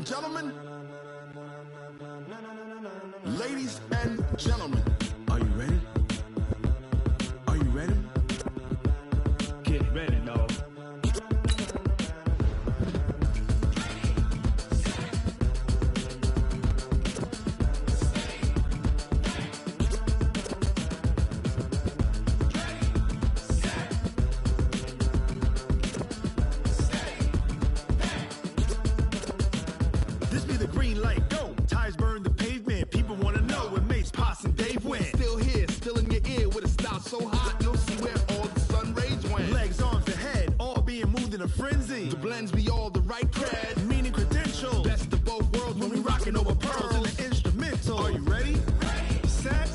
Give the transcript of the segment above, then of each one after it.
gentlemen, ladies and gentlemen, are you ready? Are you ready? Get ready, no. This be the green light, go. Tires burn the pavement. People wanna know when Mace, Pops, and Dave went. Still here, still in your ear with a style so hot, you'll see where all the sun rays went. Legs, arms, and head, all being moved in a frenzy. The blends be all the right cred, meaning credentials. Best of both worlds when we rockin' over pearls in the instrumental. Are you ready? Set,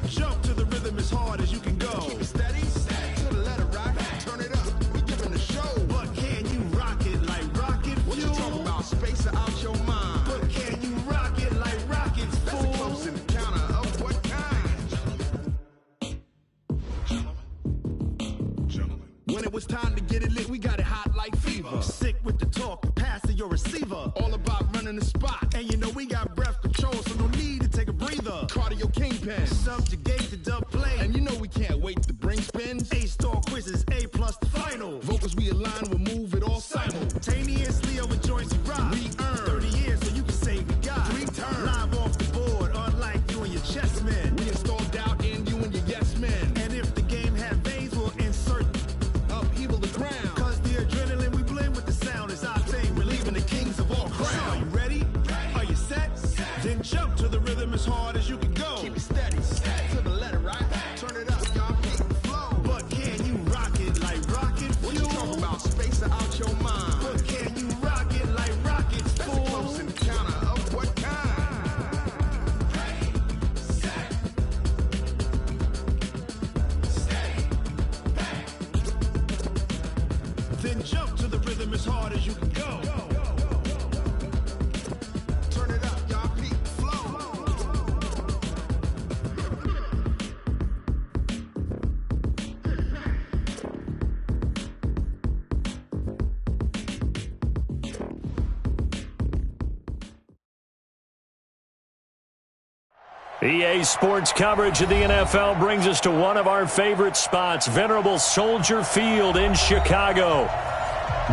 jump to the rhythm as hard as you can go. Keep it steady, to the letter right. Turn it up, we giving the show. But can you rock it like rocket fuel? What you talking about? Space out your mind. But can you rock it like rockets, fool? That's a close encounter of what kind? Gentlemen. When it was time to get it lit, we got it hot like fever. Sick with the talk, pass to your receiver. All about running the spot. And you know we got breath control, so no need to take a breather. Cardio kingpin, subjugate the dub play. And you know we can't wait to bring spins. A-star quizzes, A+ the final. Vocals we align, we'll move it all simultaneously over joints we rock. We earn 30 years so you can say we got 3 turns. Live off the board, unlike you and your chess men. We install doubt in you and your yes men. And if the game had veins, we'll insert upheaval the ground. Cause the adrenaline we blend with the sound is our thing. We're leaving the kings of all crowns. So are you ready? Are you set? Then jump to the rhythm as hard as you can go. Keep it steady, to the letter right. Turn it up, y'all, keep the flow. But can you rock it like rocket fuel? What you talking about? Space out your mind. But can you rock it like rockets, fool? That's a close encounter of what kind? Then jump to the rhythm as hard as you can go. Turn it up, y'all, keep the flow. EA Sports coverage of the NFL brings us to one of our favorite spots, venerable Soldier Field in Chicago.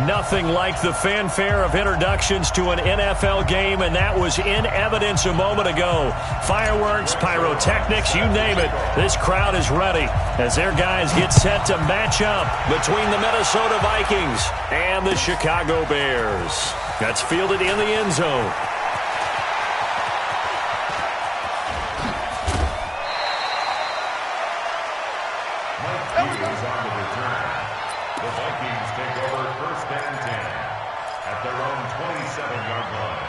Nothing like the fanfare of introductions to an NFL game, and that was in evidence a moment ago. Fireworks, pyrotechnics, you name it. This crowd is ready as their guys get set to match up between the Minnesota Vikings and the Chicago Bears. That's fielded in the end zone. The Vikings take over 1st and 10 at their own 27-yard line.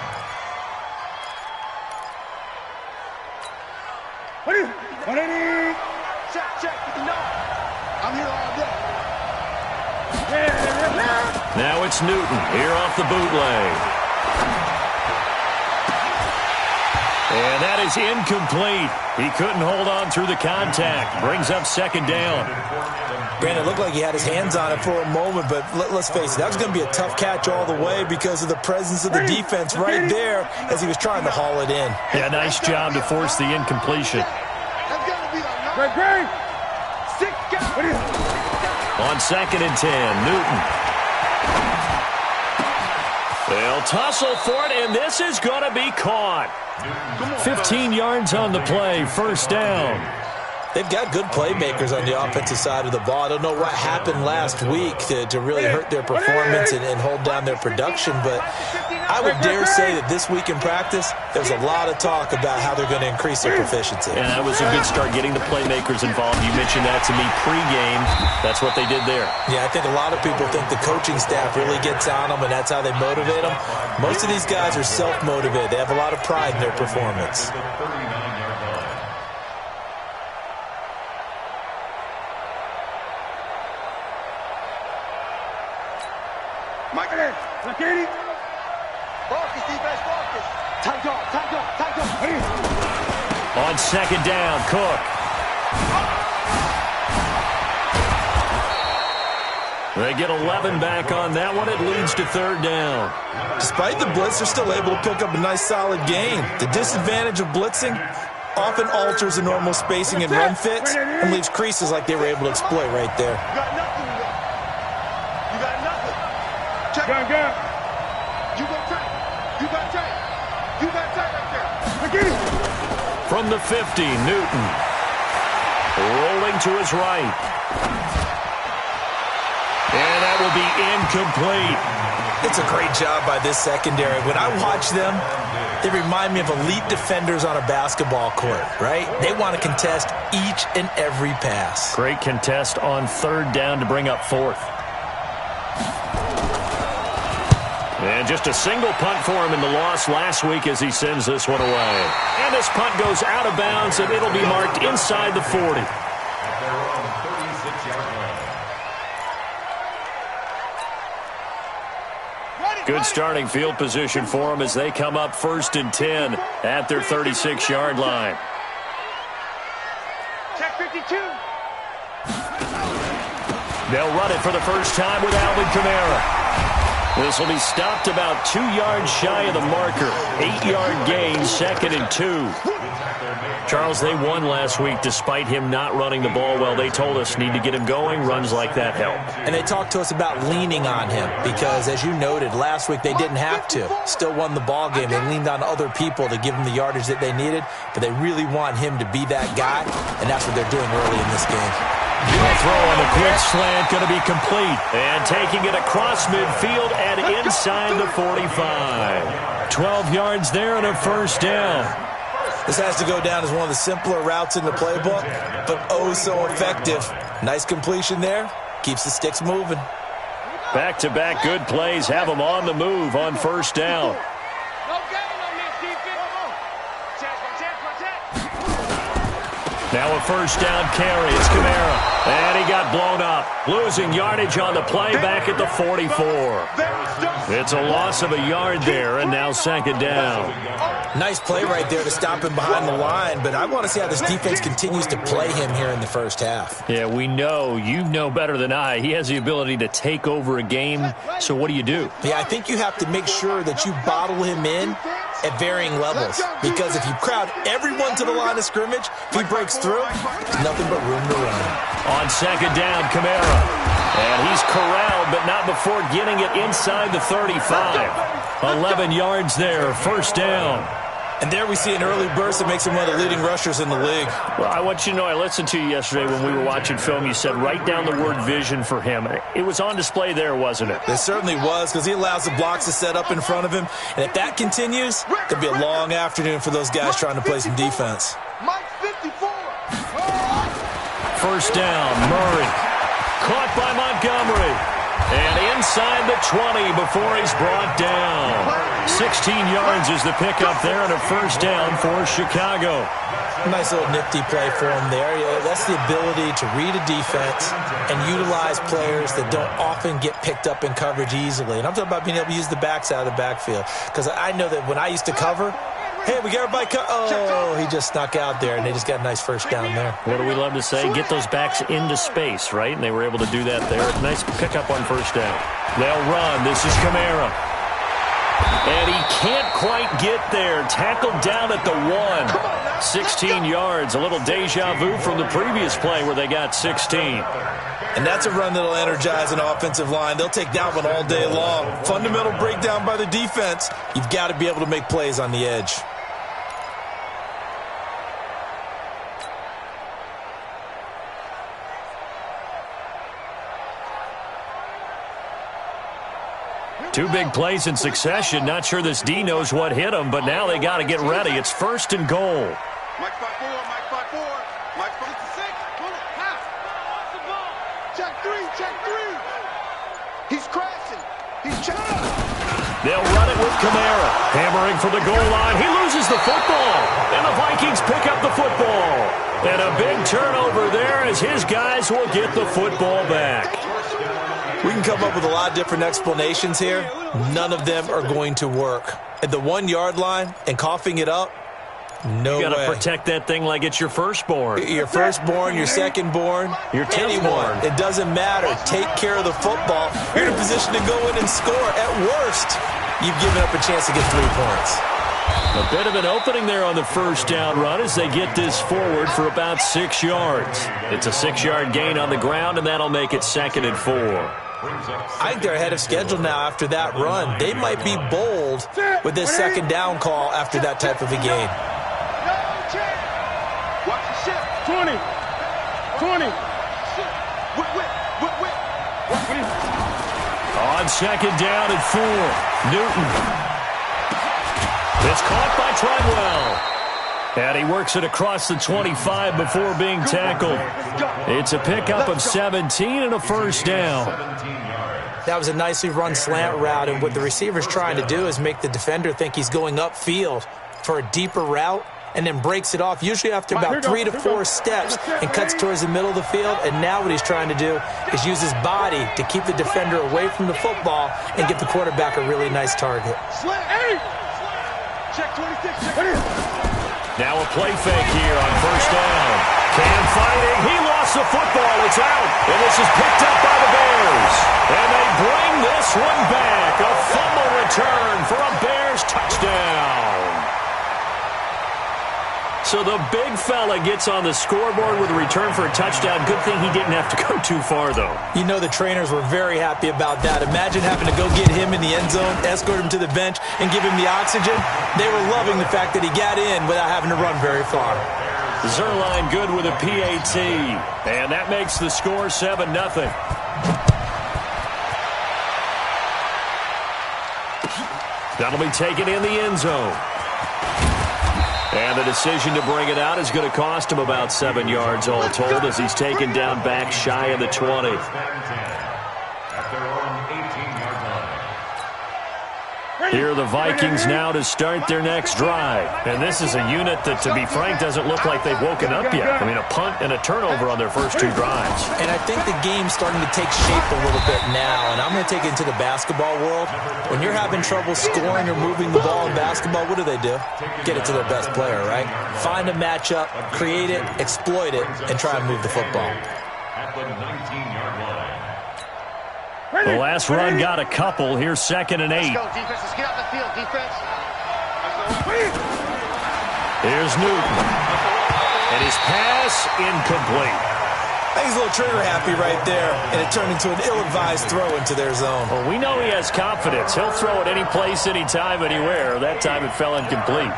What do you? Check. No. I'm here all day. Now it's Newton here off the bootleg. And that is incomplete. He couldn't hold on through the contact. Brings up 2nd down. Brandon, it looked like he had his hands on it for a moment, but let's face it, that was going to be a tough catch all the way because of the presence of the defense right there as he was trying to haul it in. Yeah, nice job to force the incompletion. On 2nd and 10, Newton. They'll tussle for it, and this is going to be caught. 15 yards on the play, 1st down. They've got good playmakers on the offensive side of the ball. I don't know what happened last week to really hurt their performance and hold down their production, but I would dare say that this week in practice, there's a lot of talk about how they're going to increase their proficiency. And that was a good start, getting the playmakers involved. You mentioned that to me pregame. That's what they did there. Yeah, I think a lot of people think the coaching staff really gets on them, and that's how they motivate them. Most of these guys are self-motivated. They have a lot of pride in their performance. On 2nd down, Cook. They get 11 back on that one. It leads to third down. Despite the blitz, they're still able to pick up a nice solid gain. The disadvantage of blitzing often alters the normal spacing and run fits and leaves creases like they were able to exploit right there. You got nothing. You got nothing. Check. Go. You got tight. You got tight. You got tight right there. From the 50, Newton. Rolling to his right. And that will be incomplete. It's a great job by this secondary. When I watch them, they remind me of elite defenders on a basketball court, right? They want to contest each and every pass. Great contest on third down to bring up fourth. And just a single punt for him in the loss last week as he sends this one away. And this punt goes out of bounds, and it'll be marked inside the 40. Good starting field position for them as they come up 1st and 10 at their 36-yard line. Check 52. They'll run it for the first time with Alvin Kamara. This will be stopped about 2 yards shy of the marker. 8-yard gain, 2nd and 2. Charles, they won last week despite him not running the ball well. They told us need to get him going. Runs like that help. And they talked to us about leaning on him because, as you noted, last week they didn't have to. Still won the ball game. They leaned on other people to give him the yardage that they needed, but they really want him to be that guy, and that's what they're doing early in this game. The throw on the quick slant going to be complete. And taking it across midfield and inside the 45. 12 yards there and a first down. This has to go down as one of the simpler routes in the playbook, but oh so effective. Nice completion there. Keeps the sticks moving. Back-to-back good plays have them on the move on first down. Now a first down carry. It's Kamara. And he got blown up. Losing yardage on the play back at the 44. It's a loss of a yard there, and now 2nd down. Nice play right there to stop him behind the line, but I want to see how this defense continues to play him here in the first half. Yeah, we know. You know better than I. He has the ability to take over a game, so what do you do? Yeah, I think you have to make sure that you bottle him in at varying levels, because if you crowd everyone to the line of scrimmage, if he breaks through, there's nothing but room to run. On 2nd down, Kamara. And he's corralled, but not before getting it inside the 35. 11 yards there, first down. And there we see an early burst that makes him one of the leading rushers in the league. Well, I want you to know, I listened to you yesterday when we were watching film. You said write down the word vision for him. It was on display there, wasn't it? It certainly was, because he allows the blocks to set up in front of him. And if that continues, it'll be a long afternoon for those guys trying to play some defense. Mike 54. First down, Murray. Caught by Montgomery. And inside the 20 before he's brought down. 16 yards is the pickup there and a first down for Chicago. Nice little nifty play for him there. Yeah, that's the ability to read a defense and utilize players that don't often get picked up in coverage easily. And I'm talking about being able to use the backs out of the backfield. Because I know that when I used to cover, hey, we got everybody oh, he just snuck out there, and they just got a nice first down there. What do we love to say? Get those backs into space, right? And they were able to do that there. Nice pickup on first down. They'll run. This is Kamara. And he can't quite get there. Tackled down at the 1. 16 yards. A little deja vu from the previous play where they got 16. And that's a run that'll energize an offensive line. They'll take that one all day long. Fundamental breakdown by the defense. You've got to be able to make plays on the edge. Two big plays in succession. Not sure this D knows what hit him, but now they got to get ready. It's 1st and goal. Mike 5-4, Mike 5-4, Mike 5-6. Pass. Check 3, check 3. He's crashing. He's checking. They'll run it with Kamara. Hammering for the goal line. He loses the football. And the Vikings pick up the football. And a big turnover there as his guys will get the football back. We can come up with a lot of different explanations here. None of them are going to work. At the 1 yard line and coughing it up, No way. You got to protect that thing like it's your firstborn. Your firstborn, your secondborn, your anyone. It doesn't matter. Take care of the football. You're in a position to go in and score. At worst, you've given up a chance to get 3 points. A bit of an opening there on the first down run as they get this forward for about 6 yards. It's a 6-yard gain on the ground, and that'll make it 2nd and 4. I think they're ahead of schedule now after that run. They might be bold with this 2nd down call after that type of a gain. Watch the ship. 20. 20. On 2nd down and 4, Newton. It's caught by Treadwell. And he works it across the 25 before being tackled. It's a pickup of 17 and a first down. That was a nicely run slant route, and what the receiver's trying to do is make the defender think he's going upfield for a deeper route and then breaks it off, usually after about 3 to 4 steps, and cuts towards the middle of the field. And now what he's trying to do is use his body to keep the defender away from the football and give the quarterback a really nice target. Check 26. Now a play fake here on first down. Cam fighting. He lost the football. It's out. And this is picked up by the Bears. And they bring this one back. A fumble return for a Bears touchdown. So the big fella gets on the scoreboard with a return for a touchdown. Good thing he didn't have to go too far, though. You know the trainers were very happy about that. Imagine having to go get him in the end zone, escort him to the bench, and give him the oxygen. They were loving the fact that he got in without having to run very far. Zerline good with a PAT. And that makes the score 7-0. That'll be taken in the end zone. And the decision to bring it out is going to cost him about 7 yards all told as he's taken down back shy of the 20. Here are the Vikings now to start their next drive. And this is a unit that, to be frank, doesn't look like they've woken up yet. I mean, a punt and a turnover on their first 2 drives. And I think the game's starting to take shape a little bit now. And I'm going to take it into the basketball world. When you're having trouble scoring or moving the ball in basketball, what do? Get it to their best player, right? Find a matchup, create it, exploit it, and try and move the football. At the 19-yard line. The last run got a couple. Here's 2nd and 8. Let's go, defense. Let's get out the field, defense. Here's Newton. And his pass incomplete. I think he's a little trigger happy right there, and it turned into an ill-advised throw into their zone. Well, we know he has confidence. He'll throw it any place, anytime, anywhere. That time it fell incomplete.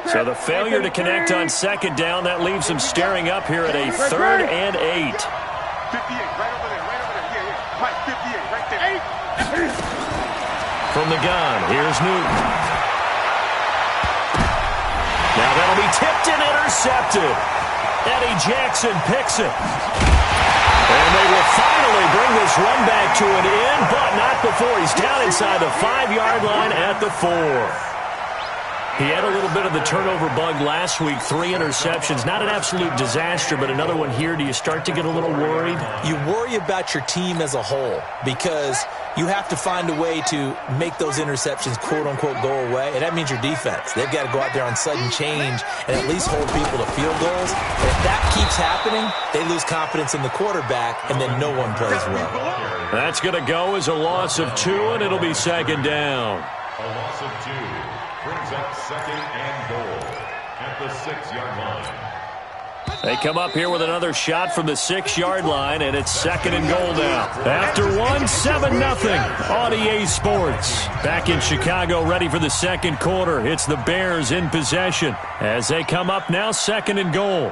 So the failure to connect on 2nd down, that leaves him staring up here at a 3rd and 8. 58, right over there, right over there. Yeah. Mike, 58, right there. From the gun, here's Newton. Now that'll be tipped and intercepted. Eddie Jackson picks it. And they will finally bring this run back to an end, but not before he's down inside the 5-yard line at the 4. He had a little bit of the turnover bug last week, 3 interceptions. Not an absolute disaster, but another one here. Do you start to get a little worried? You worry about your team as a whole because you have to find a way to make those interceptions, quote-unquote, go away, and that means your defense. They've got to go out there on sudden change and at least hold people to field goals. And if that keeps happening, they lose confidence in the quarterback, and then no one plays well. That's going to go as a loss of 2, and it'll be 2nd down. A loss of 2 brings up 2nd and goal at the 6-yard line. They come up here with another shot from the 6-yard line, and it's 2nd and goal now. After 1, 7-0 on EA Sports. Back in Chicago, ready for the 2nd quarter. It's the Bears in possession as they come up now 2nd and goal.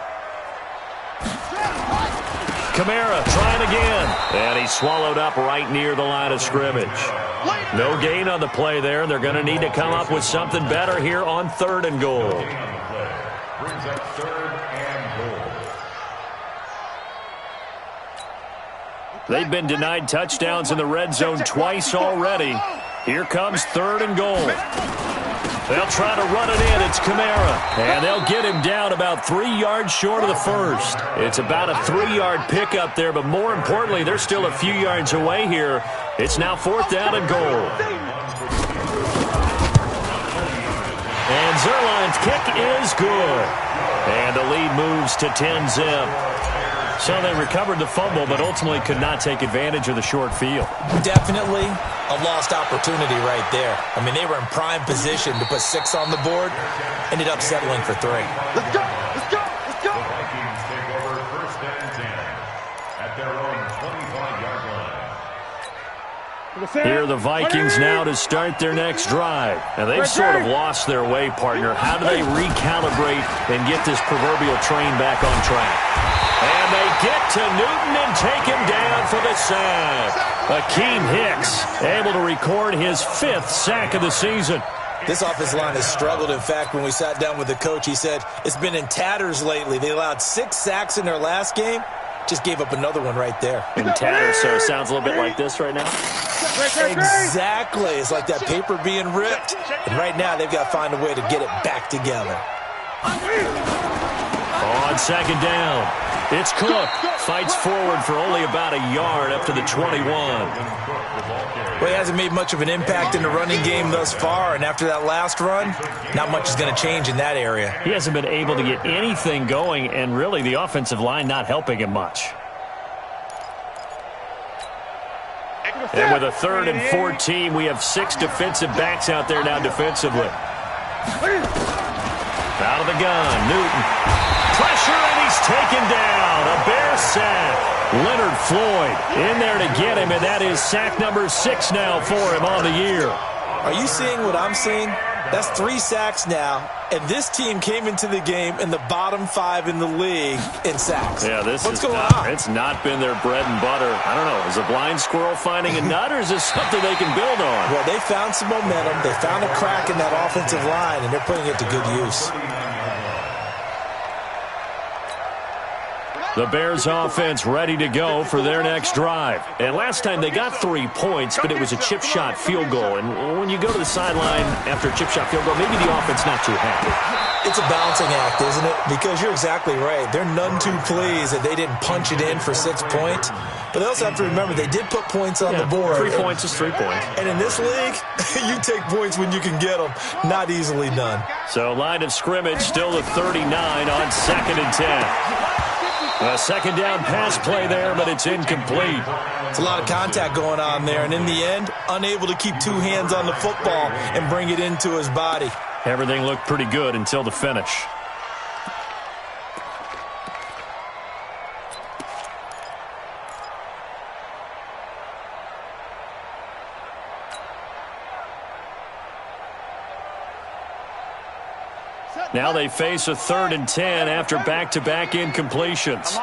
Kamara trying again, and he's swallowed up right near the line of scrimmage. No gain on the play there, and they're going to need to come up with something better here on 3rd and goal. Brings up 3rd and goal. They've been denied touchdowns in the red zone twice already. Here comes 3rd and goal. They'll try to run it in. It's Kamara. And they'll get him down about 3 yards short of the first. It's about a 3-yard pickup there, but more importantly, they're still a few yards away here. It's now 4th down and goal. And Zerline's kick is good. And the lead moves to 10-zip. So they recovered the fumble, but ultimately could not take advantage of the short field. Definitely a lost opportunity right there. I mean, they were in prime position to put 6 on the board, ended up settling for 3. Let's go! Let's go! Let's go! The Vikings take over 1st and 10 at their own 25-yard line. Here are the Vikings now to start their next drive. And they've sort of lost their way, partner. How do they recalibrate and get this proverbial train back on track? And they get to Newton and take him down for the sack. Akeem Hicks able to record his 5th sack of the season. This offensive line has struggled. In fact, when we sat down with the coach, he said it's been in tatters lately. They allowed 6 sacks in their last game. Just gave up another one right there. In tatters, so it sounds a little bit like this right now? Exactly. It's like that paper being ripped. And right now, they've got to find a way to get it back together. On 2nd down, it's Cook. Fights forward for only about a yard up to the 21. Well, he hasn't made much of an impact in the running game thus far, and after that last run, not much is going to change in that area. He hasn't been able to get anything going, and really the offensive line not helping him much. And with a 3rd and 14, we have 6 defensive backs out there now defensively. Out of the gun, Newton. Pressure, and he's taken down. A Bear sack. Leonard Floyd in there to get him, and that is sack number 6 now for him on the year. Are you seeing what I'm seeing? That's 3 sacks now, and this team came into the game in the bottom 5 in the league in sacks. Yeah, What's going on? It's not been their bread and butter. I don't know. Is a blind squirrel finding a nut, or is this something they can build on? Well, they found some momentum. They found a crack in that offensive line, and they're putting it to good use. The Bears offense ready to go for their next drive. And last time they got 3 points, but it was a chip shot field goal. And when you go to the sideline after a chip shot field goal, maybe the offense not too happy. It's a balancing act, isn't it? Because you're exactly right. They're none too pleased that they didn't punch it in for 6 points. But they also have to remember they did put points on the board. 3 points is 3 points. And in this league, you take points when you can get them. Not easily done. So line of scrimmage still the 39 on 2nd and 10. A 2nd down pass play there, but it's incomplete. It's a lot of contact going on there, and in the end, unable to keep 2 hands on the football and bring it into his body. Everything looked pretty good until the finish. Now they face a 3rd and 10 after back-to-back incompletions.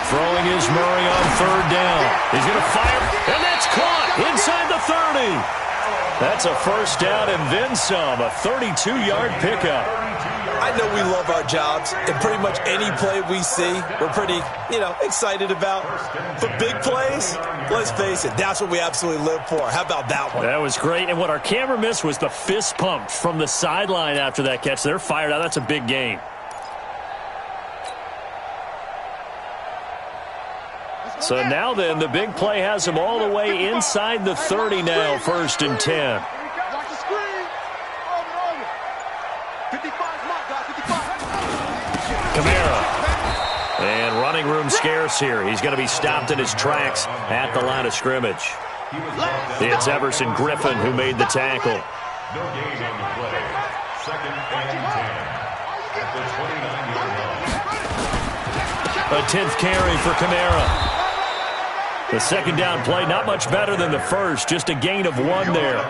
Throwing is Murray on 3rd down. He's going to fire, and that's caught inside the 30. That's a 1st down and then some, a 32-yard pickup. I know we love our jobs, and pretty much any play we see, we're pretty, excited about. But big plays, let's face it, that's what we absolutely live for. How about that one? That was great, and what our camera missed was the fist pump from the sideline after that catch. They're fired out. That's a big gain. So now then, the big play has them all the way inside the 30 now, 1st and 10. Kamara. And running room scarce here. He's going to be stopped in his tracks at the line of scrimmage. It's Everson Griffin who made the tackle. No gain on the play. 2nd and 10 at the 29-yard line. A 10th carry for Kamara. The 2nd down play, not much better than the first, just a gain of 1 there.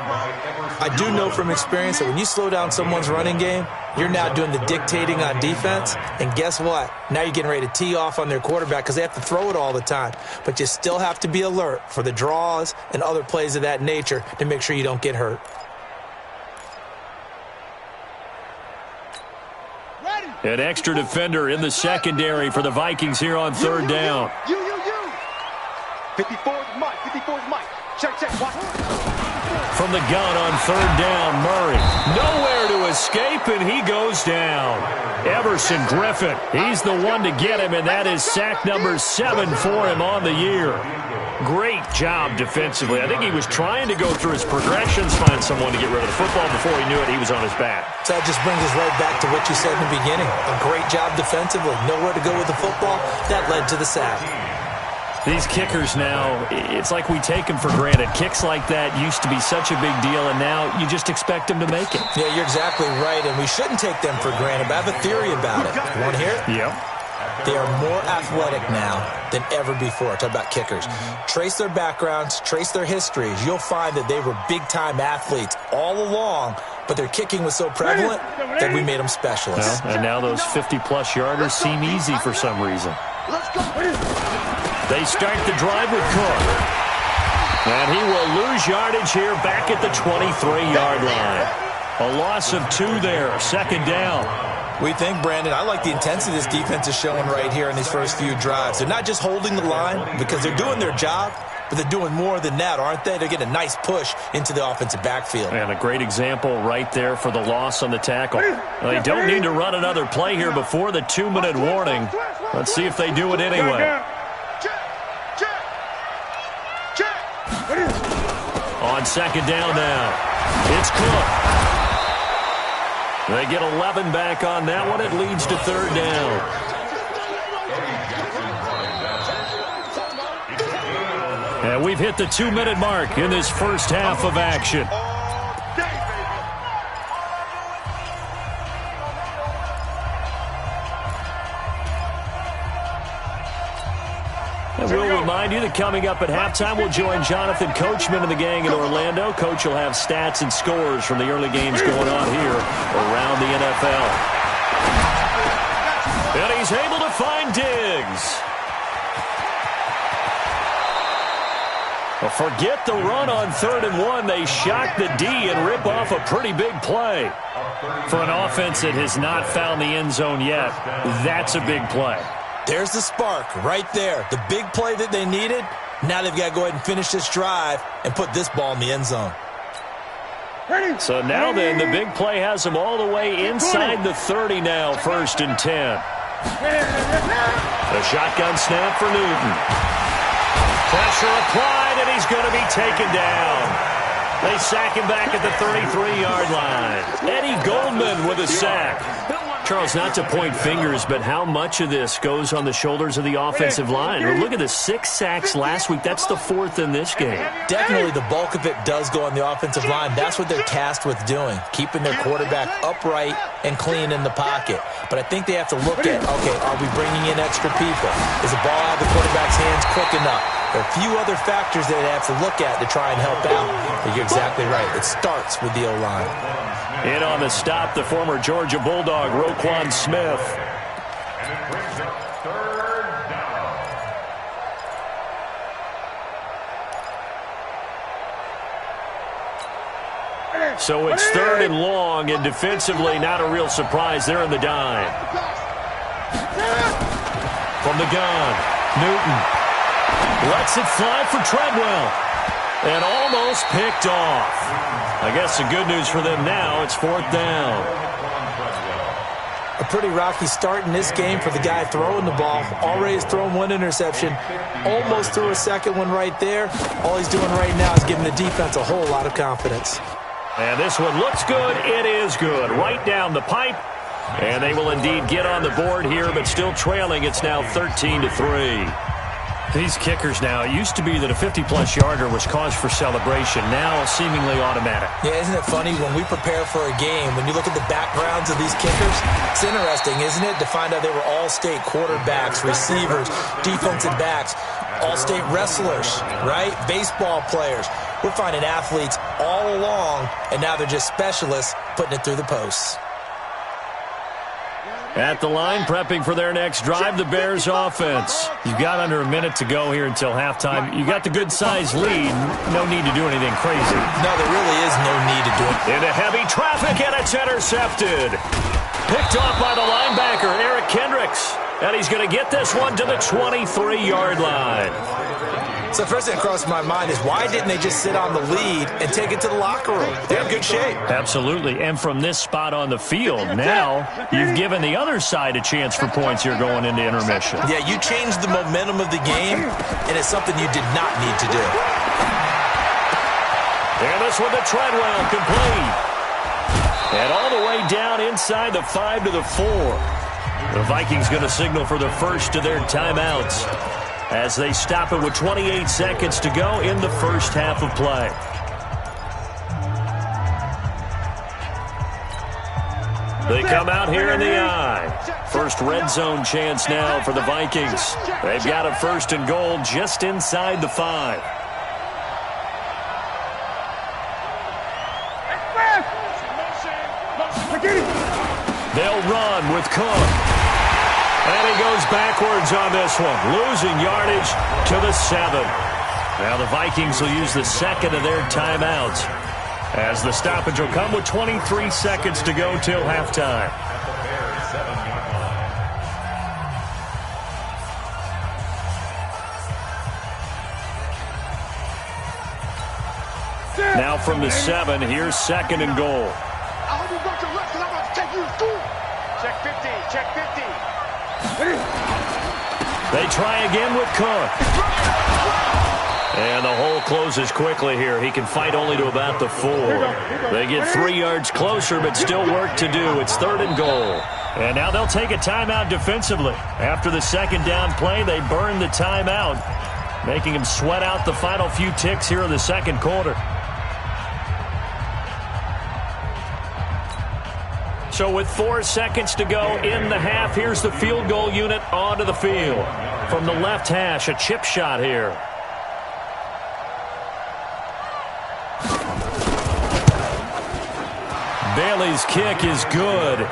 I do know from experience that when you slow down someone's running game, you're now doing the dictating on defense, and guess what? Now you're getting ready to tee off on their quarterback because they have to throw it all the time. But you still have to be alert for the draws and other plays of that nature to make sure you don't get hurt. An extra defender in the secondary for the Vikings here on 3rd down. 54 is Mike. 54 is Mike. Check. Watch. from the gun on third down. Murray nowhere to escape, and he goes down. Everson Griffin, he's the one to get him, and that is sack number 7 for him on the year. Great job defensively. I think he was trying to go through his progressions, find someone to get rid of the football. Before he knew it, he was on his back. So that just brings us right back to what you said in the beginning. A great job defensively. Nowhere to go with the football. That led to the sack. These kickers now, it's like we take them for granted. Kicks like that used to be such a big deal, and now you just expect them to make it. Yeah, you're exactly right, and we shouldn't take them for granted, but I have a theory about it. You want to hear it? Yep. They are more athletic now than ever before. Talk about kickers. Trace their backgrounds, trace their histories. You'll find that they were big-time athletes all along, but their kicking was so prevalent that we made them specialists. Well, and now those 50-plus yarders seem easy for some reason. They start the drive with Cook. And he will lose yardage here back at the 23-yard line. A loss of 2 there, second down. We think, Brandon, I like the intensity this defense is showing right here in these first few drives. They're not just holding the line because they're doing their job, but they're doing more than that, aren't they? They're getting a nice push into the offensive backfield. And a great example right there for the loss on the tackle. They don't need to run another play here before the 2-minute warning. Let's see if they do it anyway. On second down now, it's Cook. They get 11 back on that one. It leads to third down. And we've hit the 2-minute mark in this first half of action. And we'll remind you that coming up at halftime, we'll join Jonathan Coachman and the gang in Orlando. Coach will have stats and scores from the early games going on here around the NFL. And he's able to find Diggs. Well, forget the run on 3rd and 1. They shock the D and rip off a pretty big play. For an offense that has not found the end zone yet, that's a big play. There's the spark right there. The big play that they needed. Now they've got to go ahead and finish this drive and put this ball in the end zone. So now then, the big play has them all the way inside the 30 now, 1st and 10. The shotgun snap for Newton. Pressure applied, and he's going to be taken down. They sack him back at the 33-yard line. Eddie Goldman with a sack. Charles, not to point fingers, but how much of this goes on the shoulders of the offensive line? Well, look at the 6 sacks last week. That's the 4th in this game. Definitely the bulk of it does go on the offensive line. That's what they're tasked with doing, keeping their quarterback upright and clean in the pocket. But I think they have to look at, okay, are we bringing in extra people? Is the ball out of the quarterback's hands quick enough? There are a few other factors that they have to look at to try and help out. But you're exactly right. It starts with the O-line. In on the stop, the former Georgia Bulldog, Roquan Smith. And it brings up third down. So it's 3rd and long, and defensively, not a real surprise. They're in the dime. From the gun, Newton lets it fly for Treadwell. And almost picked off. I guess the good news for them now, it's 4th down. A pretty rocky start in this game for the guy throwing the ball. Already has thrown 1 interception. Almost threw a second one right there. All he's doing right now is giving the defense a whole lot of confidence. And this one looks good. It is good. Right down the pipe. And they will indeed get on the board here, but still trailing. It's now 13-3. These kickers now, it used to be that a 50-plus yarder was cause for celebration. Now seemingly automatic. Yeah, isn't it funny when we prepare for a game, when you look at the backgrounds of these kickers, it's interesting, isn't it, to find out they were all-state quarterbacks, receivers, defensive backs, all-state wrestlers, right? Baseball players. We're finding athletes all along, and now they're just specialists putting it through the posts. At the line, prepping for their next drive, the Bears offense. You've got under a minute to go here until halftime. You got the good-sized lead. No need to do anything crazy. No, there really is no need to do it. Into heavy traffic, and it's intercepted. Picked off by the linebacker, Eric Kendricks. And he's going to get this one to the 23-yard line. So the first thing that crossed my mind is why didn't they just sit on the lead and take it to the locker room? They're in good shape. Absolutely. And from this spot on the field, now you've given the other side a chance for points here going into intermission. Yeah, you changed the momentum of the game, and it's something you did not need to do. And this one to Treadwell, complete. And all the way down inside the 5 to the 4. The Vikings going to signal for the first of their timeouts as they stop it with 28 seconds to go in the first half of play. They come out here in the eye. First red zone chance now for the Vikings. They've got a 1st and goal just inside the 5. They'll run with Cook. And he goes backwards on this one, losing yardage to the 7. Now the Vikings will use the second of their timeouts as the stoppage will come with 23 seconds to go till halftime. Now from the 7, here's 2nd and goal. I hope you got your rest, 'cause I'm about to take you to school. Check 50, check 50. They try again with Cook. And the hole closes quickly here. He can fight only to about the 4. They get 3 yards closer, but still work to do. It's 3rd and goal. And now they'll take a timeout defensively. After the 2nd down play, they burn the timeout, making him sweat out the final few ticks here in the 2nd quarter. So with 4 seconds to go in the half, here's the field goal unit onto the field. From the left hash, a chip shot here. Bailey's kick is good.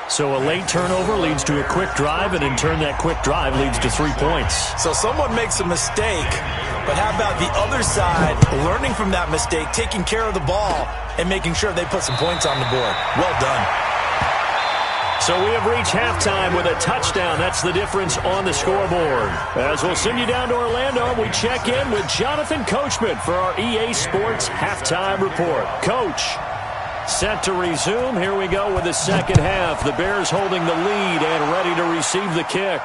So a late turnover leads to a quick drive, and in turn that quick drive leads to 3 points. So someone makes a mistake, but how about the other side learning from that mistake, taking care of the ball, and making sure they put some points on the board? Well done. So we have reached halftime with a touchdown. That's the difference on the scoreboard. As we'll send you down to Orlando, we check in with Jonathan Coachman for our EA Sports Halftime Report. Coach, set to resume. Here we go with the 2nd half. The Bears holding the lead and ready to receive the kick.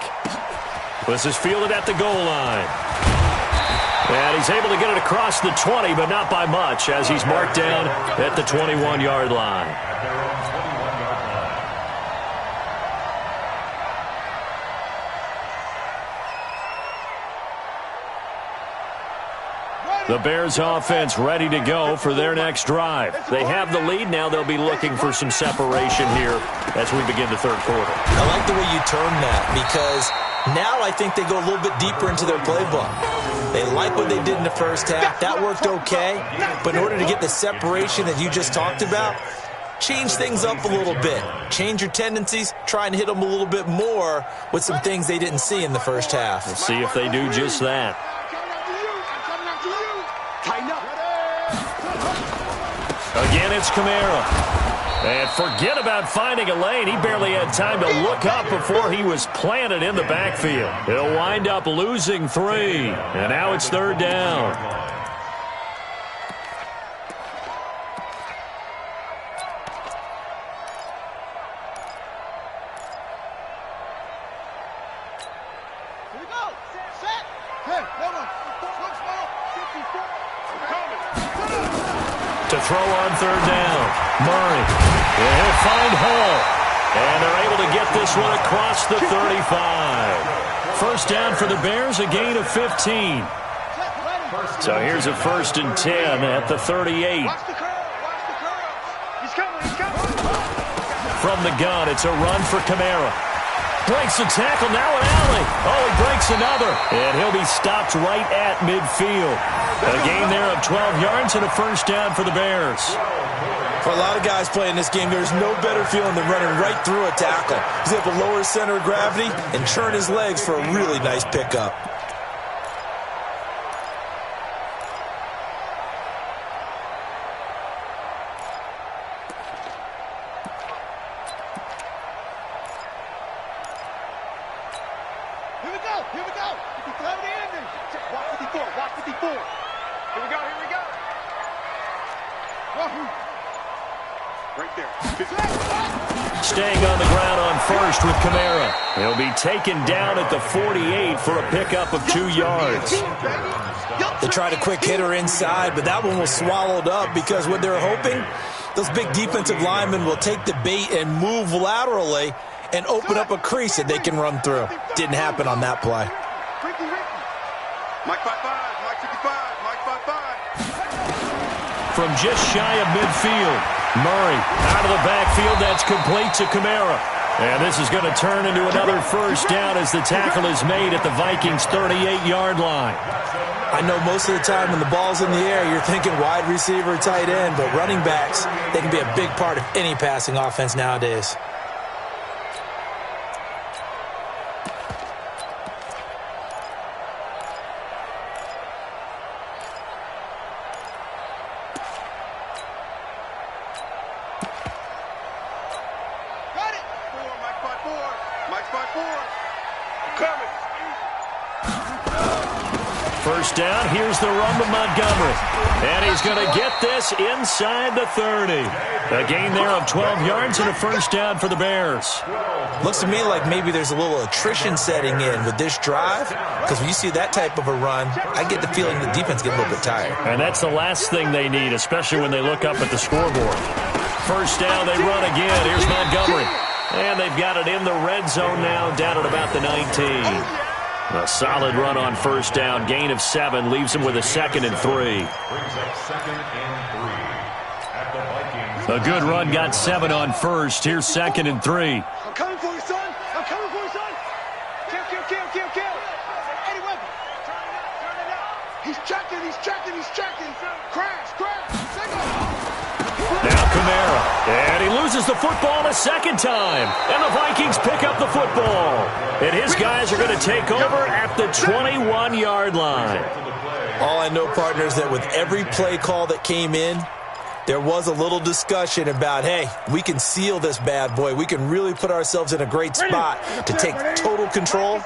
This is fielded at the goal line. And he's able to get it across the 20, but not by much, as he's marked down at the 21-yard line. The Bears offense ready to go for their next drive. They have the lead. Now they'll be looking for some separation here as we begin the 3rd quarter. I like the way you term that, because now I think they go a little bit deeper into their playbook. They like what they did in the first half. That worked okay. But in order to get the separation that you just talked about, change things up a little bit. Change your tendencies. Try and hit them a little bit more with some things they didn't see in the first half. We'll see if they do just that. Again, it's Kamara. And forget about finding a lane. He barely had time to look up before he was planted in the backfield. He'll wind up losing 3. And now it's 3rd down. Here we go. Set. Hey, hold on. Switch ball. 54. To throw on 3rd down. Murray. And he'll find Hall. And they're able to get this one across the 35. First down for the Bears, a gain of 15. So here's a 1st and 10 at the 38. Watch the curl. Watch the curl. He's coming. He's coming. From the gun, it's a run for Kamara. Breaks a tackle, now an alley. Oh, he breaks another. And he'll be stopped right at midfield. A gain there of 12 yards and a 1st down for the Bears. For a lot of guys playing this game, there's no better feeling than running right through a tackle. He's able to lower his center of gravity and turn his legs for a really nice pickup. Here we go. Here we go. You can throw the ending. Watch 54. Watch 54. Here we go. Here we go. Right there. Staying on the ground on first with Kamara. He'll be taken down at the 48 for a pickup of 2 yards. They tried a quick hitter inside, but that one was swallowed up because what they're hoping, those big defensive linemen will take the bait and move laterally and open up a crease that they can run through. Didn't happen on that play. Mike 5-5, Mike 55, Mike 5-5. From just shy of midfield, Murray out of the backfield. That's complete to Kamara. And this is going to turn into another first down as the tackle is made at the Vikings' 38-yard line. I know most of the time when the ball's in the air, you're thinking wide receiver, tight end, but running backs, they can be a big part of any passing offense nowadays. First down, here's the run to Montgomery. And he's going to get this inside the 30. A gain there of 12 yards and a first down for the Bears. Looks to me like maybe there's a little attrition setting in with this drive, because when you see that type of a run, I get the feeling the defense gets a little bit tired. And that's the last thing they need, especially when they look up at the scoreboard. First down, they run again. Here's Montgomery. And they've got it in the red zone now, down at about the 19. A solid run on first down. Gain of 7 leaves him with a 2nd and 3. Brings up 2nd and 3 at the Vikings. A good run got 7 on first. Here's 2nd and 3. I'm coming for you, son. I'm coming for you, son. Kill, kill, kill, kill, kill. Eddie Weber. Turn it up. He's checking, he's checking, he's checking. Crash, crash. Now Kamara. And he loses the football a second time. And the Vikings pick up the football. And his guys are going to take over at the 21-yard line. All I know, partners, that with every play call that came in, there was a little discussion about, hey, we can seal this bad boy. We can really put ourselves in a great spot to take total control,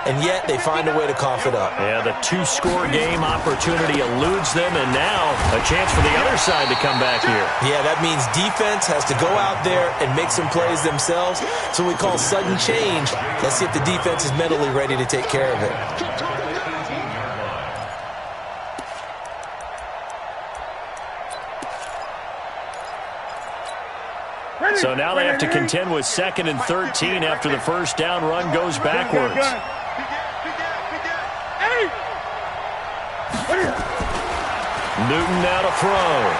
and yet they find a way to cough it up. Yeah, the 2-score game opportunity eludes them, and now a chance for the other side to come back here. Yeah, that means defense has to go out there and make some plays themselves. So we call sudden change. Let's see if the defense is mentally ready to take care of it. So now they have to contend with 2nd and 13 after the first down run goes backwards. Newton now to throw.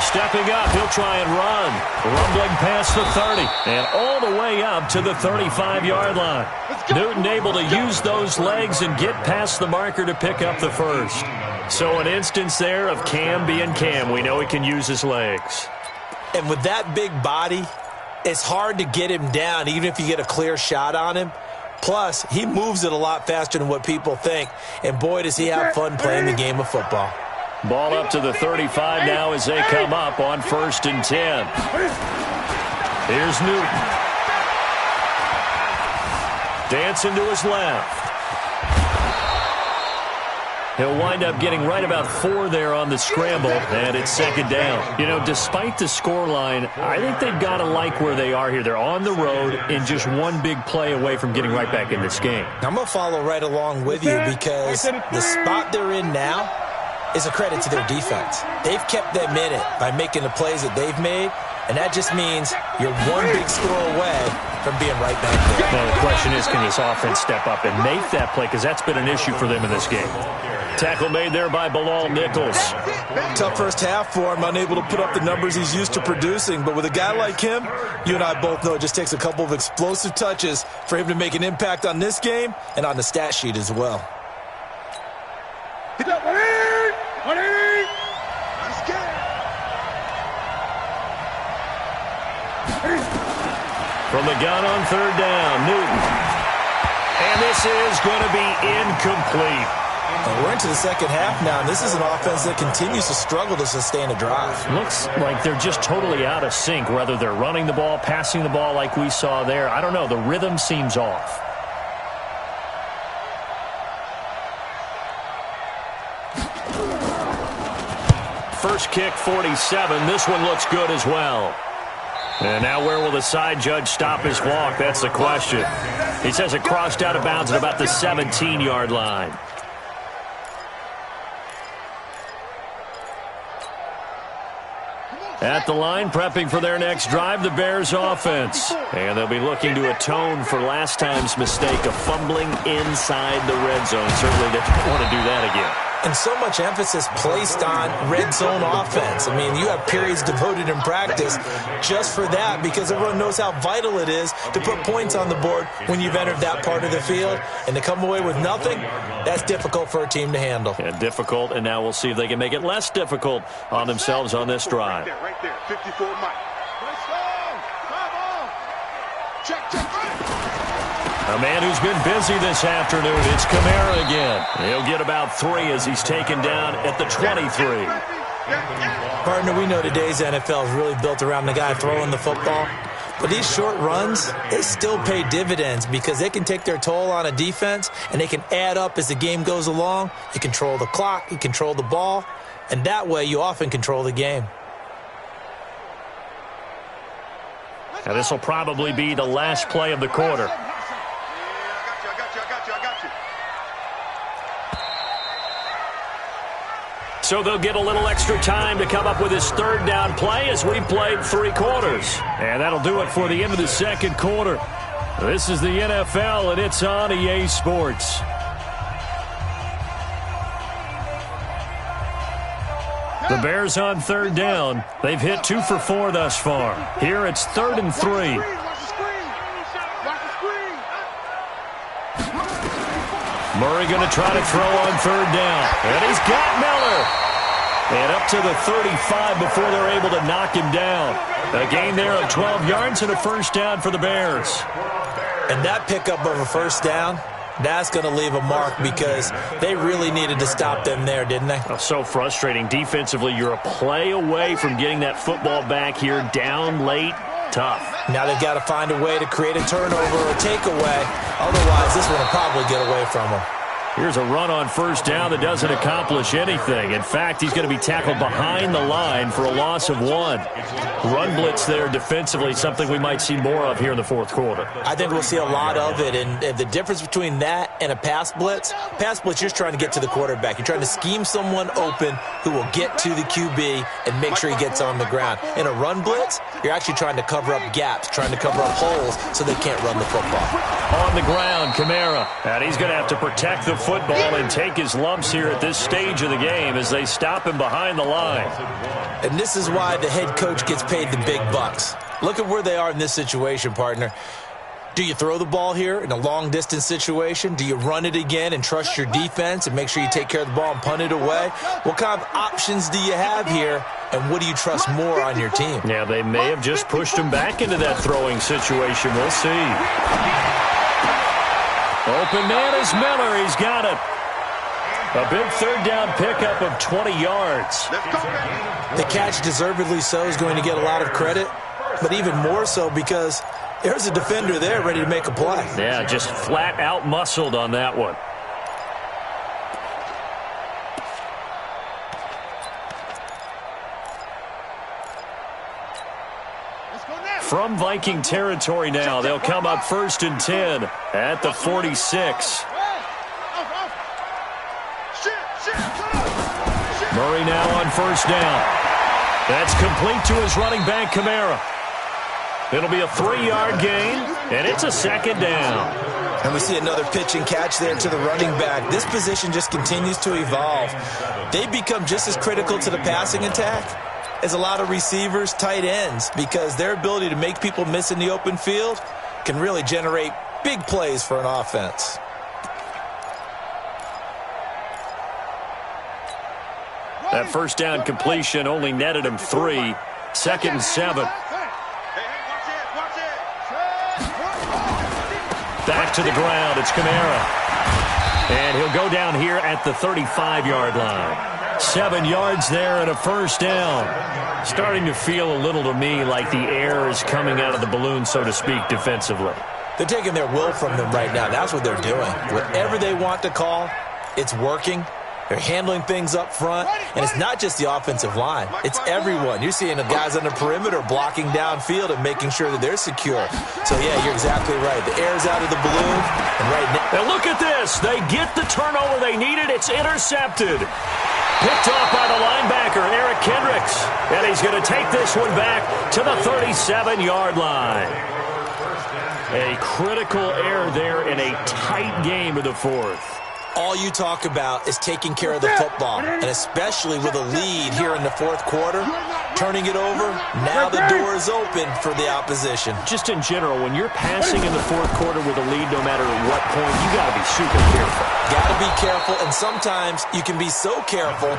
Stepping up, he'll try and run. Rumbling past the 30 and all the way up to the 35-yard line. Newton able to use those legs and get past the marker to pick up the first. So an instance there of Cam being Cam. We know he can use his legs. And with that big body, it's hard to get him down, even if you get a clear shot on him. Plus, he moves it a lot faster than what people think. And boy, does he have fun playing the game of football. Ball up to the 35 now as they come up on 1st and 10. Here's Newton. Dancing to his left. He'll wind up getting right about 4 there on the scramble, and it's 2nd down. You know, despite the scoreline, I think they've got to like where they are here. They're on the road and just one big play away from getting right back in this game. I'm going to follow right along with you because the spot they're in now is a credit to their defense. They've kept them in it by making the plays that they've made, and that just means you're one big score away from being right back there. Now, the question is, can this offense step up and make that play? Because that's been an issue for them in this game. Tackle made there by Bilal Nichols. Tough first half for him, unable to put up the numbers he's used to producing. But with a guy like him, you and I both know it just takes a couple of explosive touches for him to make an impact on this game and on the stat sheet as well. From the gun on 3rd down, Newton. And this is going to be incomplete. We're into the second half now, and this is an offense that continues to struggle to sustain a drive. Looks like they're just totally out of sync, whether they're running the ball, passing the ball like we saw there. I don't know. The rhythm seems off. first kick 47. This one looks good as well. And now where will the side judge stop his walk? That's the question. He says it crossed out of bounds at about the 17-yard line. At the line, prepping for their next drive, the Bears offense. And they'll be looking to atone for last time's mistake of fumbling inside the red zone. Certainly they don't want to do that again. And so much emphasis placed on red zone offense. I mean, you have periods devoted in practice just for that because everyone knows how vital it is to put points on the board when you've entered that part of the field. And to come away with nothing, that's difficult for a team to handle. Yeah, difficult, and now we'll see if they can make it less difficult on themselves on this drive. Right there, 54 Mike. Let's go! Come on! Check, check, A man who's been busy this afternoon, it's Kamara again. He'll get about 3 as he's taken down at the 23. Partner, we know today's NFL is really built around the guy throwing the football. But these short runs, they still pay dividends because they can take their toll on a defense and they can add up as the game goes along. You control the clock, you control the ball, and that way you often control the game. Now this will probably be the last play of the quarter. So they'll get a little extra time to come up with his third down play as we played 3 quarters. And that'll do it for the end of the second quarter. This is the NFL, and it's on EA Sports. The Bears on third down. They've hit 2 for 4 thus far. Here it's 3rd and 3. Murray going to try to throw on third down. And he's got Miller. And up to the 35 before they're able to knock him down. A gain there of 12 yards and a first down for the Bears. And that pickup of a first down, that's going to leave a mark because they really needed to stop them there, didn't they? Oh, so frustrating. Defensively, you're a play away from getting that football back here down late. Tough. Now they've got to find a way to create a turnover or takeaway. Otherwise, this one will probably get away from them. Here's a run on first down that doesn't accomplish anything. In fact, he's going to be tackled behind the line for a loss of 1. Run blitz there defensively, something we might see more of here in the fourth quarter. I think we'll see a lot of it, and the difference between that and a pass blitz, you're just trying to get to the quarterback. You're trying to scheme someone open who will get to the QB and make sure he gets on the ground. In a run blitz, you're actually trying to cover up gaps, trying to cover up holes so they can't run the football. On the ground, Kamara. And he's going to have to protect the football and take his lumps here at this stage of the game as they stop him behind the line. And this is why the head coach gets paid the big bucks. Look at where they are in this situation, partner. Do you throw the ball here in a long-distance situation? Do you run it again and trust your defense and make sure you take care of the ball and punt it away? What kind of options do you have here, and what do you trust more on your team? Yeah, they may have just pushed him back into that throwing situation. We'll see. Open man is Miller. He's got it. A big third down pickup of 20 yards. The catch, deservedly so, is going to get a lot of credit, but even more so because there's a defender there ready to make a play. Yeah, just flat out muscled on that one. From Viking territory now, they'll come up 1st and 10 at the 46. Murray now on first down. That's complete to his running back, Kamara. It'll be a 3-yard gain, and it's a second down. And we see another pitch and catch there to the running back. This position just continues to evolve. They become just as critical to the passing attack as a lot of receivers, tight ends, because their ability to make people miss in the open field can really generate big plays for an offense. That first down completion only netted him 3. 2nd and 7. Back to the ground. It's Kamara. And he'll go down here at the 35-yard line. 7 yards there and a first down. Starting to feel a little to me like the air is coming out of the balloon, so to speak, defensively. They're taking their will from them right now. That's what they're doing. Whatever they want to call, it's working. They're handling things up front, and it's not just the offensive line. It's everyone. You're seeing the guys on the perimeter blocking downfield and making sure that they're secure. So, yeah, you're exactly right. The air's out of the balloon, and right now... And look at this. They get the turnover they needed. It's intercepted. Picked off by the linebacker, Eric Kendricks. And he's going to take this one back to the 37-yard line. A critical error there in a tight game of the fourth. All you talk about is taking care of the football, and especially with a lead here in the fourth quarter, turning it over, now the door is open for the opposition. Just in general, when you're passing in the fourth quarter with a lead, no matter what point, you got to be super careful. Got to be careful, and sometimes you can be so careful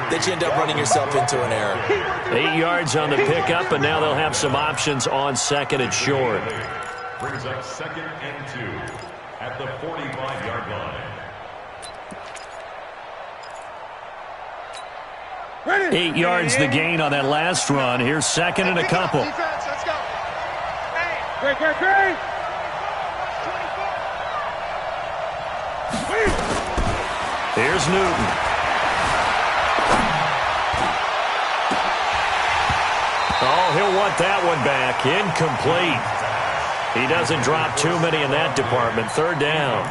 that you end up running yourself into an error. 8 yards on the pickup, and now they'll have some options on second and short. Brings up 2nd and 2 at the 45-yard line. 8 yards the gain on that last run. Here's second and a couple. Defense, let's go. Great. Here's Newton. Oh, he'll want that one back. Incomplete. He doesn't drop too many in that department. 3rd down.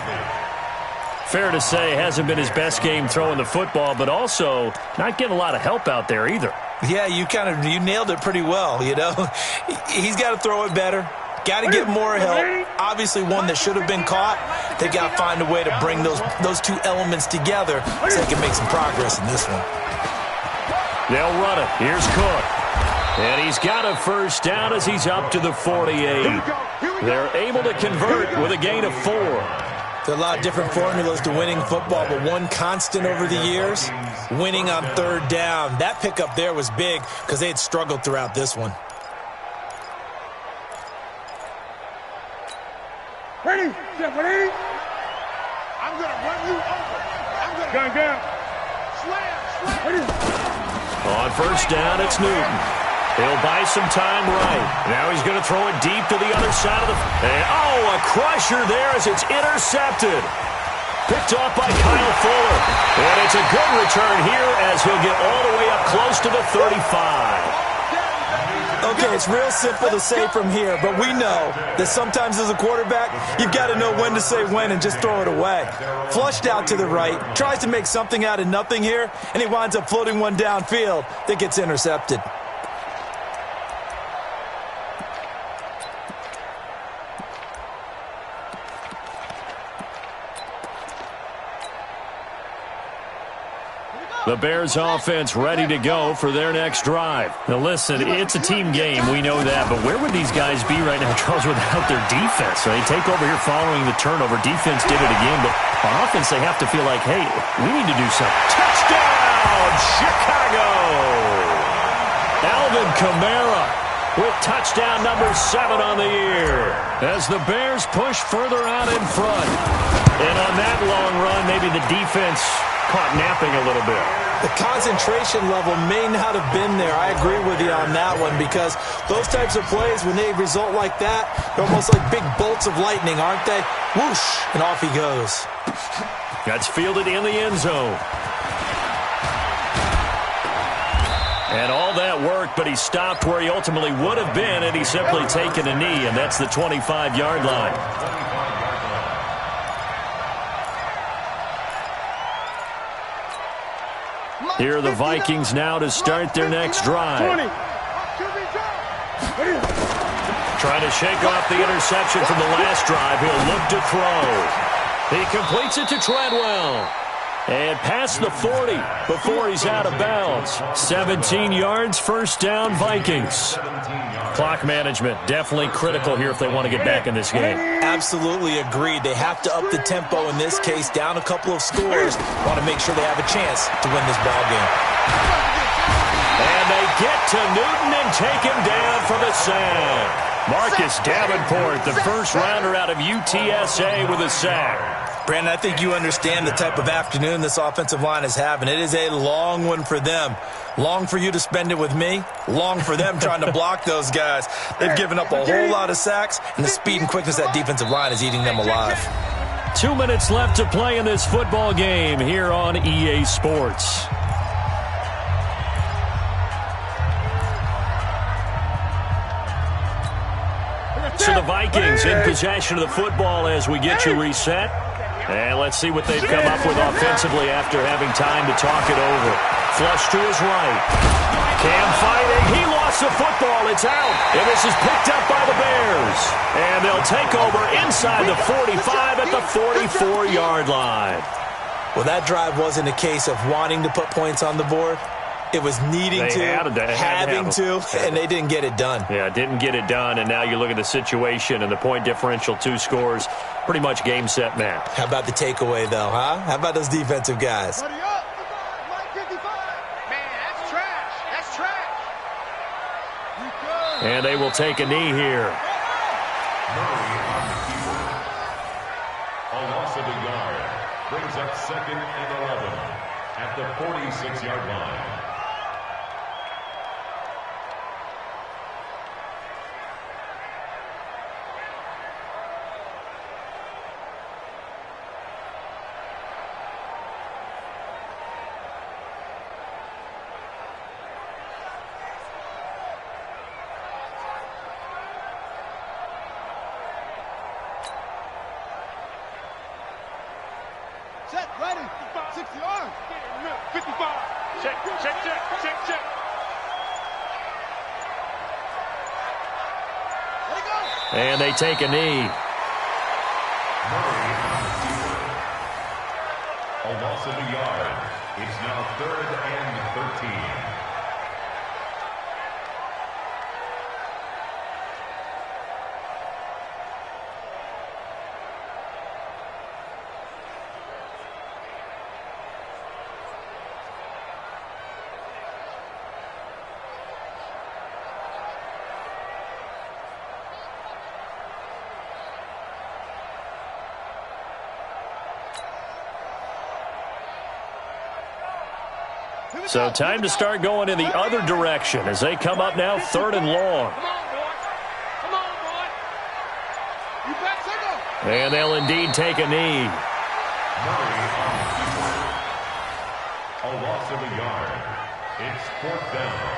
Fair to say, hasn't been his best game throwing the football, but also not getting a lot of help out there either. Yeah, you nailed it pretty well, you know. He's got to throw it better. Got to get more help. Obviously one that should have been caught. They got to find a way to bring those two elements together so they can make some progress in this one. They'll run it. Here's Cook. And he's got a first down as he's up to the 48. They're able to convert with a gain of 4. There are a lot of different formulas to winning football, but one constant over the years, winning on 3rd down. That pickup there was big because they had struggled throughout this one. Ready? I'm going to run you over. I'm going to Gun. slam. Ready? On first down, it's Newton. He'll buy some time right. Now he's going to throw it deep to the other side of the... And, a crusher there as it's intercepted. Picked off by Kyle Fuller. And it's a good return here as he'll get all the way up close to the 35. Okay, it's real simple to say from here, but we know that sometimes as a quarterback, you've got to know when to say when and just throw it away. Flushed out to the right, tries to make something out of nothing here, and he winds up floating one downfield that gets intercepted. The Bears offense ready to go for their next drive. Now listen, it's a team game, we know that, but where would these guys be right now, Charles, without their defense? So they take over here following the turnover. Defense did it again, but on offense they have to feel like, hey, we need to do something. Touchdown, Chicago! Alvin Kamara with touchdown number 7 on the year as the Bears push further out in front. And on that long run, maybe the defense caught napping a little bit. The concentration level may not have been there. I agree with you on that one because those types of plays, when they result like that, they're almost like big bolts of lightning, aren't they? Whoosh, and off he goes. That's fielded in the end zone. And all that worked, but he stopped where he ultimately would have been had he simply taken a knee, and that's the 25-yard line. Here are the Vikings now to start their next drive. Trying to shake off the interception from the last drive. He'll look to throw. He completes it to Treadwell. And past the 40 before he's out of bounds. 17 yards, first down, Vikings. Clock management definitely critical here if they want to get back in this game. Absolutely agreed. They have to up the tempo in this case, down a couple of scores. Want to make sure they have a chance to win this ball game. And they get to Newton and take him down for the sack. Marcus Davenport, the first rounder out of UTSA with a sack. Brandon, I think you understand the type of afternoon this offensive line is having. It is a long one for them. Long for you to spend it with me. Long for them trying to block those guys. They've given up a whole lot of sacks, and the speed and quickness of that defensive line is eating them alive. 2 minutes left to play in this football game here on EA Sports. So the Vikings in possession of the football as we get you reset. And let's see what they've come up with offensively after having time to talk it over. Flush to his right. Cam fighting. He lost the football. It's out. And this is picked up by the Bears. And they'll take over inside the 45 at the 44-yard line. Well, that drive wasn't a case of wanting to put points on the board. It was needing having to, and they didn't get it done. Yeah, didn't get it done, and now you look at the situation and the point differential, 2 scores, pretty much game, set, match. How about the takeaway, though, huh? How about those defensive guys? Buddy up. 55. Man, that's trash. That's trash. And they will take a knee here. Murray on the keeper. A loss of a yard. Brings up 2nd and 11 at the 46-yard line. Set, ready. 60 yards. 55. Check. Let it go. And they take a knee. Murray on the keeper. A loss of a yard. It's now 3rd and 13. So time to start going in the other direction as they come up now 3rd and long. Come on, boy. You back, Sego. And they'll indeed take a knee. Murray on the keeper. A loss of a yard. It's 4th down.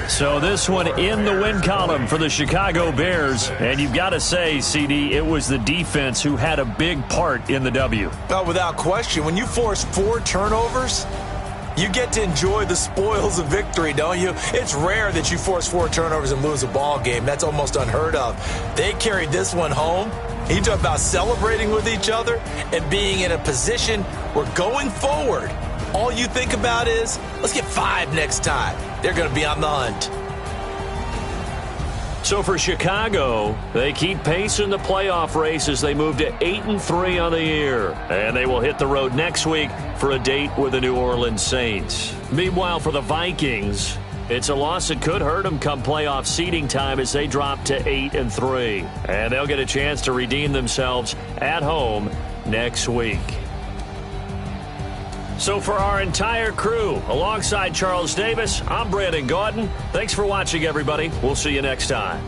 So this one in the win column for the Chicago Bears. And you've got to say, CD, it was the defense who had a big part in the W. Oh, without question. When you force 4 turnovers, you get to enjoy the spoils of victory, don't you? It's rare that you force 4 turnovers and lose a ball game. That's almost unheard of. They carried this one home. You talk about celebrating with each other and being in a position where going forward, all you think about is, let's get 5 next time. They're going to be on the hunt. So for Chicago, they keep pace in the playoff race as they move to 8-3 on the year. And they will hit the road next week for a date with the New Orleans Saints. Meanwhile, for the Vikings, it's a loss that could hurt them come playoff seeding time as they drop to 8-3. And they'll get a chance to redeem themselves at home next week. So for our entire crew, alongside Charles Davis, I'm Brandon Gaudin. Thanks for watching, everybody. We'll see you next time.